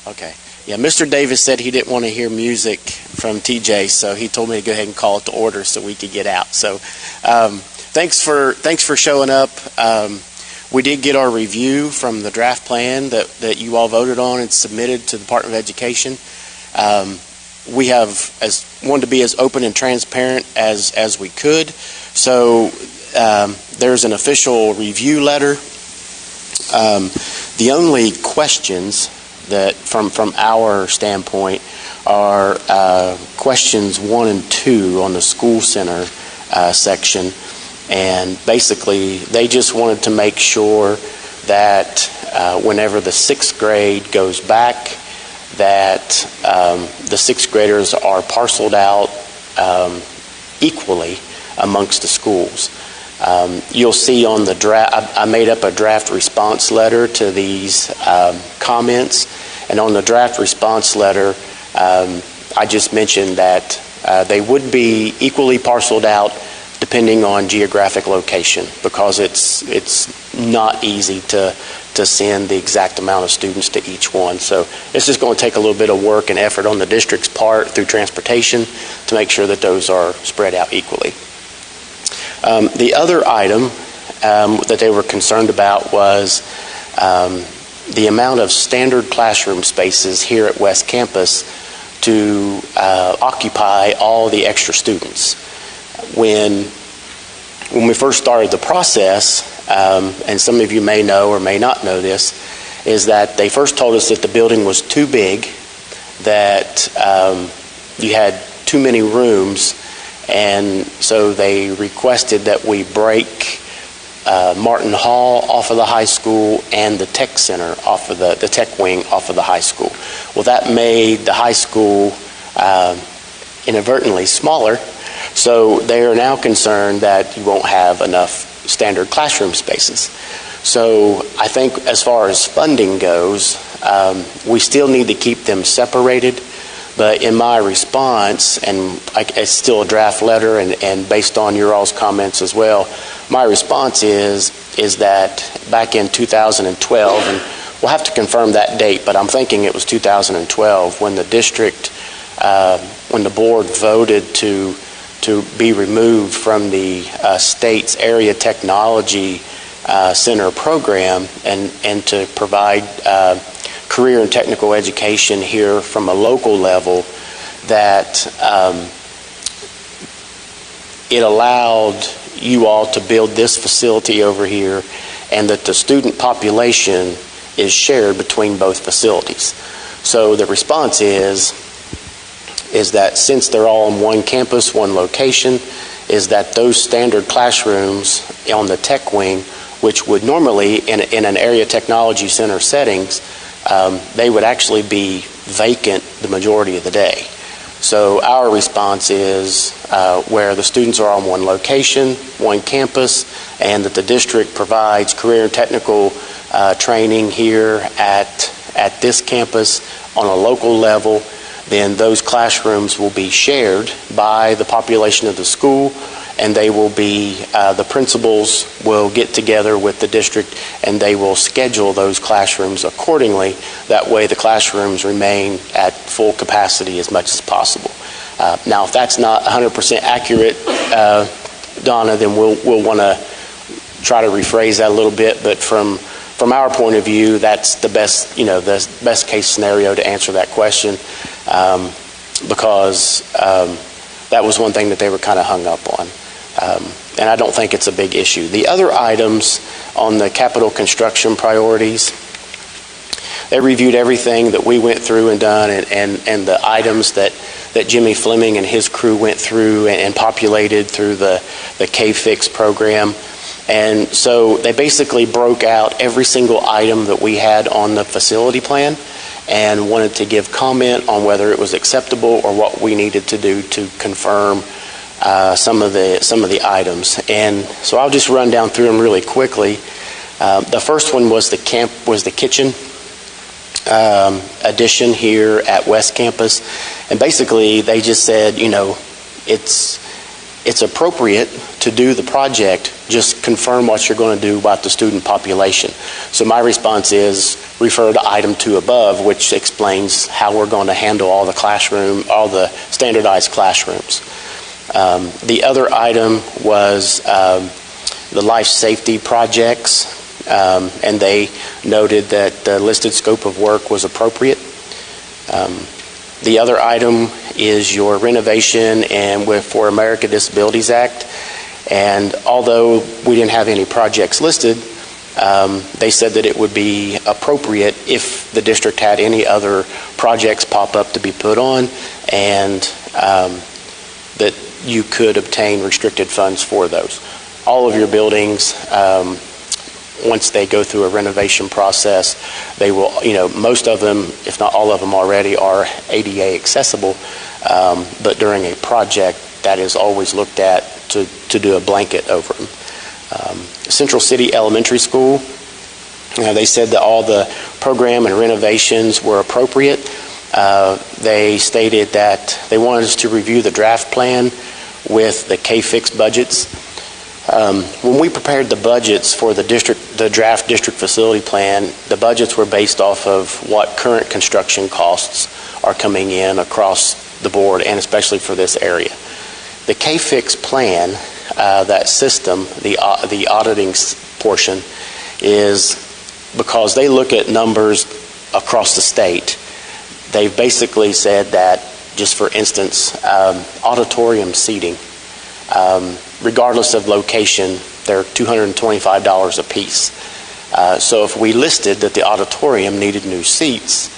Okay. Yeah, Mr. Davis said he didn't want to hear music from TJ, so he told me to go ahead and call it to order so we could get out. So thanks for showing up. We did get our review from the draft plan that you all voted on and submitted to the Department of Education. We have wanted to be as open and transparent as we could. So there's an official review letter. The only questions that from our standpoint are questions 1 and 2 on the school center section. And basically, they just wanted to make sure that whenever the 6th grade goes back, that the 6th graders are parceled out equally amongst the schools. You'll see on the draft, I made up a draft response letter to these comments, and on the draft response letter, I just mentioned that they would be equally parceled out depending on geographic location, because it's not easy to send the exact amount of students to each one. So it's just going to take a little bit of work and effort on the district's part through transportation to make sure that those are spread out equally. The other item that they were concerned about was the amount of standard classroom spaces here at West Campus to occupy all the extra students. When we first started the process, and some of you may know or may not know this, is that they first told us that the building was too big, that you had too many rooms, and so they requested that we break Martin Hall off of the high school and the tech center off of the tech wing off of the high school. Well, that made the high school inadvertently smaller, so they are now concerned that you won't have enough standard classroom spaces. So I think as far as funding goes, we still need to keep them separated. But in my response, and it's still a draft letter, and based on your all's comments as well, my response is that back in 2012, and we'll have to confirm that date, but I'm thinking it was 2012 when the district, when the board voted to be removed from the state's area technology center program and to provide career and technical education here from a local level, that it allowed you all to build this facility over here, and that the student population is shared between both facilities. So the response is that since they're all on one campus, one location, is that those standard classrooms on the tech wing, which would normally in an area technology center settings, they would actually be vacant the majority of the day. So our response is where the students are on one location, one campus, and that the district provides career and technical training here at this campus on a local level, then those classrooms will be shared by the population of the school, and they will be, the principals will get together with the district and they will schedule those classrooms accordingly. That way the classrooms remain at full capacity as much as possible. Now, if that's not 100% accurate, Donna, then we'll want to try to rephrase that a little bit, but from our point of view, that's the best, the best case scenario to answer that question, because that was one thing that they were kind of hung up on. And I don't think it's a big issue. The other items on the capital construction priorities, they reviewed everything that we went through and done, and the items that Jimmy Fleming and his crew went through and populated through the K-Fix program. And so they basically broke out every single item that we had on the facility plan and wanted to give comment on whether it was acceptable or what we needed to do to confirm some of the items. And so I'll just run down through them really quickly. The first one was the kitchen addition here at West Campus, and basically they just said, it's appropriate to do the project, just confirm what you're going to do about the student population. So my response is refer to item 2 above, which explains how we're going to handle all the standardized classrooms. The other item was the life safety projects, and they noted that the listed scope of work was appropriate. The other item is your renovation and for America Disabilities Act. And although we didn't have any projects listed, they said that it would be appropriate if the district had any other projects pop up to be put on, and that you could obtain restricted funds for those. All of your buildings, once they go through a renovation process, they will, most of them, if not all of them already, are ADA accessible, but during a project, that is always looked at to do a blanket over them. Central City Elementary School, they said that all the program and renovations were appropriate. They stated that they wanted us to review the draft plan with the K-Fix budgets. When we prepared the budgets for the draft district facility plan, the budgets were based off of what current construction costs are coming in across the board, and especially for this area. The K-Fix plan, that system, the auditing portion, is because they look at numbers across the state. They've basically said that, just for instance, auditorium seating, regardless of location, they're $225 a piece. So if we listed that the auditorium needed new seats,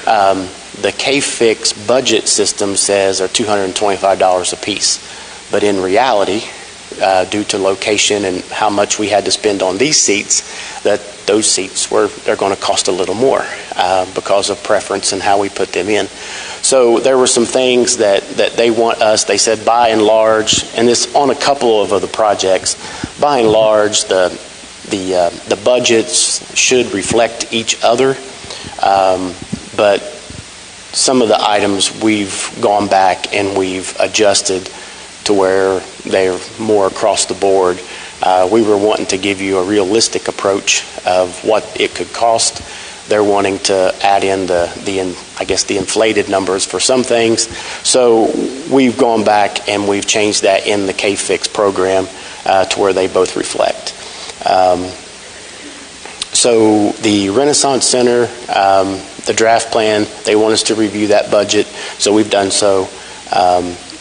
the K-Fix budget system says they're $225 a piece. But in reality, due to location and how much we had to spend on these seats, that those seats they're going to cost a little more because of preference and how we put them in. So there were some things that they want us, they said by and large, and this on a couple of the projects, by and large the budgets should reflect each other, but some of the items we've gone back and we've adjusted to where they're more across the board. We were wanting to give you a realistic approach of what it could cost. They're wanting to add in the inflated numbers for some things. So we've gone back and we've changed that in the K-Fix program to where they both reflect. So the Renaissance Center, the draft plan, they want us to review that budget, so we've done so.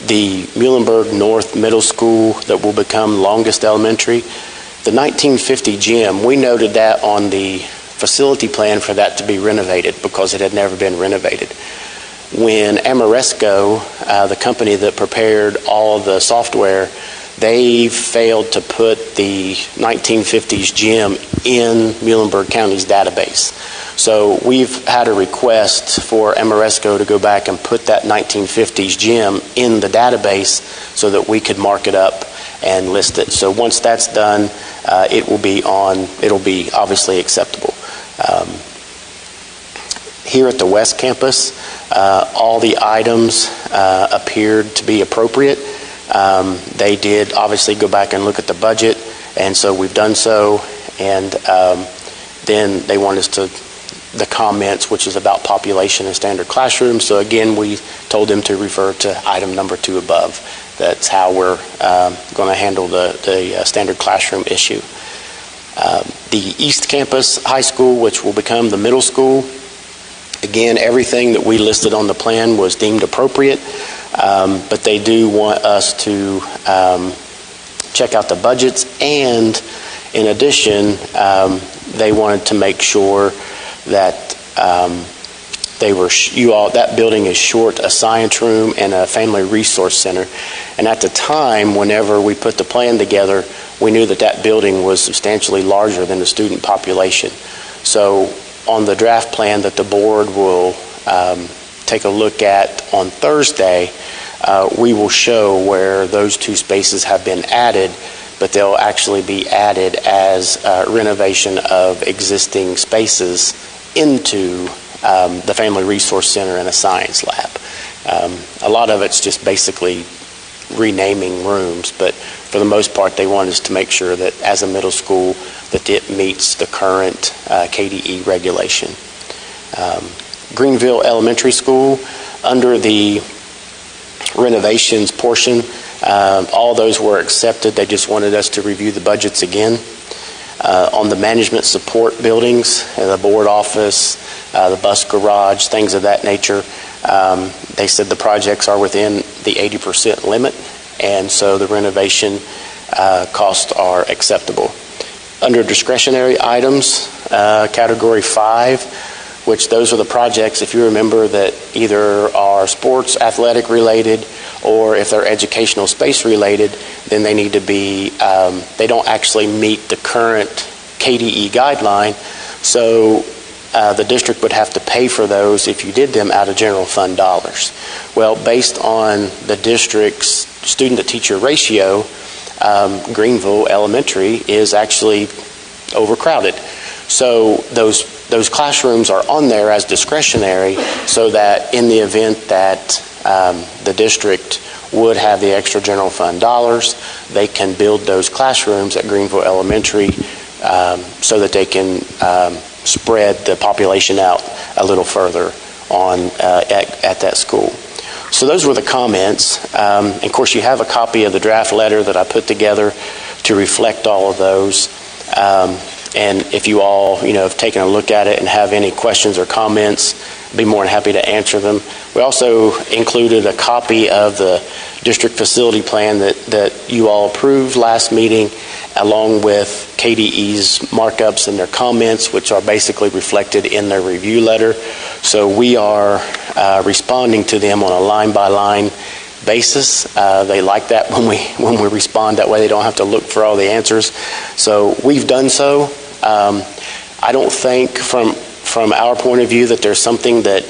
The Muhlenberg North Middle School that will become Longest Elementary, the 1950 gym, we noted that on the facility plan for that to be renovated because it had never been renovated. When Amoresco, the company that prepared all the software, they failed to put the 1950s gym in Muhlenberg County's database. So we've had a request for Amoresco to go back and put that 1950s gym in the database so that we could mark it up and list it. So once that's done, it'll be obviously acceptable. Here at the West Campus, all the items appeared to be appropriate. They did obviously go back and look at the budget, and so we've done so, and then they want us to the comments, which is about population and standard classrooms. So again, we told them to refer to item number 2 above. That's how we're going to handle the standard classroom issue. The East Campus High School, which will become the middle school, again, everything that we listed on the plan was deemed appropriate, but they do want us to check out the budgets, and in addition, they wanted to make sure that that building is short a science room and a family resource center. And at the time, whenever we put the plan together, we knew that that building was substantially larger than the student population. So on the draft plan that the board will take a look at on Thursday, we will show where those 2 spaces have been added, but they'll actually be added as renovation of existing spaces into the Family Resource Center and a science lab. A lot of it's just basically renaming rooms, but for the most part, they want us to make sure that as a middle school, that it meets the current KDE regulation. Greenville Elementary School, under the renovations portion, all those were accepted. They just wanted us to review the budgets again. On the management support buildings, the board office, the bus garage, things of that nature, they said the projects are within the 80% limit, and so the renovation costs are acceptable. Under discretionary items, category 5, which those are the projects, if you remember, that either are sports, athletic related, or if they're educational space related, then they need to be, they don't actually meet the current KDE guideline, so the district would have to pay for those if you did them out of general fund dollars. Well, based on the district's student-to-teacher ratio, Greenville Elementary is actually overcrowded. So those classrooms are on there as discretionary, so that in the event that the district would have the extra general fund dollars, they can build those classrooms at Greenville Elementary so that they can spread the population out a little further on at that school. So those were the comments. And of course, you have a copy of the draft letter that I put together to reflect all of those. And if you all, have taken a look at it and have any questions or comments, I'd be more than happy to answer them. We also included a copy of the district facility plan that you all approved last meeting, along with KDE's markups and their comments, which are basically reflected in their review letter. So we are responding to them on a line-by-line basis. They like that when we respond that way. They don't have to look for all the answers. So we've done so. I don't think from our point of view that there's something that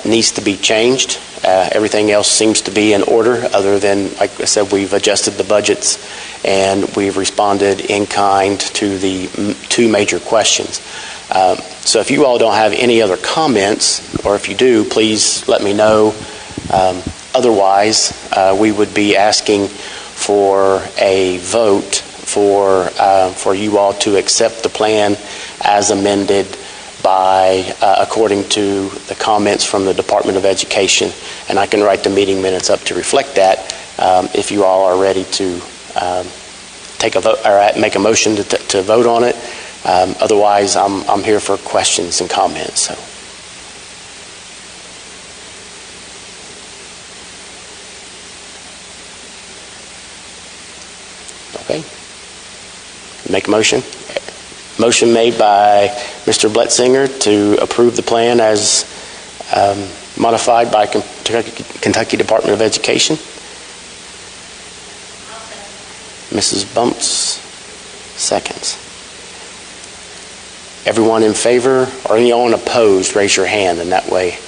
needs to be changed. Everything else seems to be in order, other than, like I said, we've adjusted the budgets and we've responded in kind to the two major questions. So if you all don't have any other comments, or if you do, please let me know. Otherwise, we would be asking for a vote for you all to accept the plan as amended by according to the comments from the Department of Education. And I can write the meeting minutes up to reflect that if you all are ready to take a vote or make a motion to vote on it. Otherwise, I'm here for questions and comments. So. Okay. Make a motion. Motion made by Mr. Bletzinger to approve the plan as modified by Kentucky Department of Education. Mrs. Bumps seconds. Everyone in favor, or anyone opposed, raise your hand, and that way.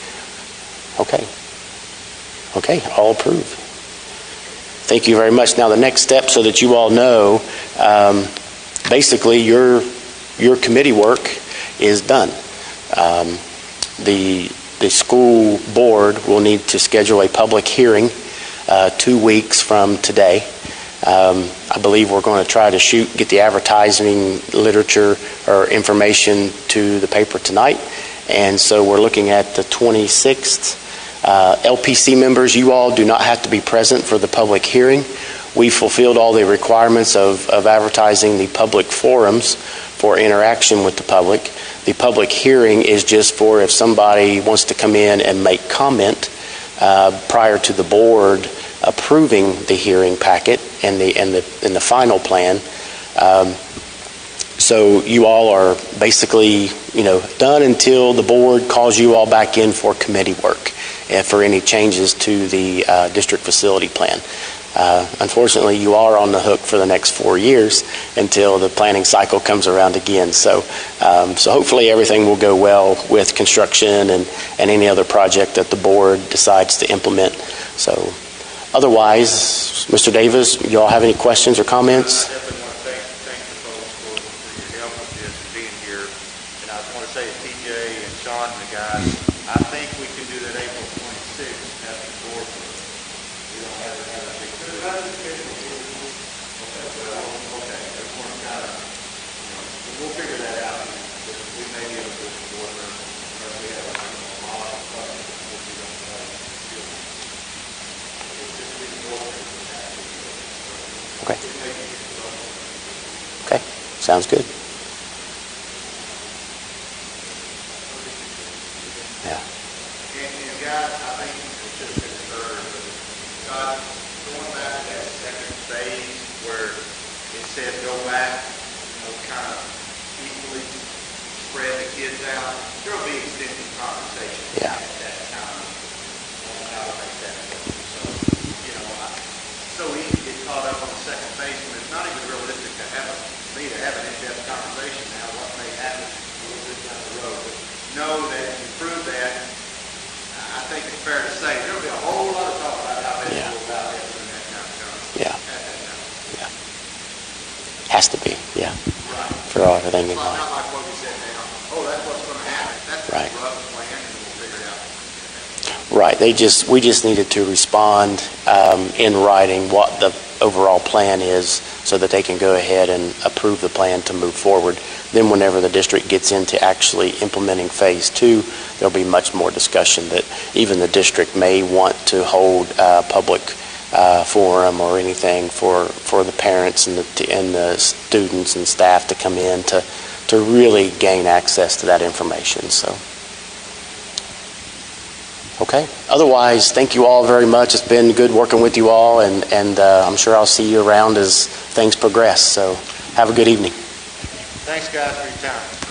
Okay. Okay, all approved. Thank you very much. Now the next step, so that you all know, basically your committee work is done. The school board will need to schedule a public hearing 2 weeks from today. I believe we're going to try to get the advertising literature or information to the paper tonight. And so we're looking at the 26th. LPC members, you all do not have to be present for the public hearing. We fulfilled all the requirements of advertising the public forums for interaction with the public. The public hearing is just for if somebody wants to come in and make comment prior to the board approving the hearing packet and the final plan. So you all are basically, done until the board calls you all back in for committee work and for any changes to the district facility plan. Unfortunately, you are on the hook for the next 4 years until the planning cycle comes around again. So hopefully everything will go well with construction and any other project that the board decides to implement. So otherwise, Mr. Davis, you all have any questions or comments? I definitely want to thank the folks for your help with this and being here. And I want to say to TJ and Sean and the guys, I think we can do that April 26th after the board. We don't have to have a big Okay, sounds good. Yeah. And guys, I think it should have been heard, but going back to that second phase where it says go back, kind of equally spread the kids out, there'll be extensive conversation Yeah. at that time on how to make that work. So, it's so easy to get caught up on the second phase when it's not even realistic to have an in-depth conversation now, what may happen a little bit down the road. But know that if you prove that, I think it's fair to say there'll be a whole lot of talk about how best to go about it when that time comes. Yeah. At that time. Yeah. Has to be, yeah, Right. for everything in It's not mind. like what we said now, that's what's going to happen. That's Right. a rough plan and we'll figure it out. Right, we just needed to respond in writing what the overall plan is so that they can go ahead and approve the plan to move forward. Then whenever the district gets into actually implementing phase 2, there'll be much more discussion that even the district may want to hold a public forum or anything for the parents and the students and staff to come in to really gain access to that information. So. Okay. Otherwise, thank you all very much. It's been good working with you all, and I'm sure I'll see you around as things progress. So have a good evening. Thanks, guys, for your time.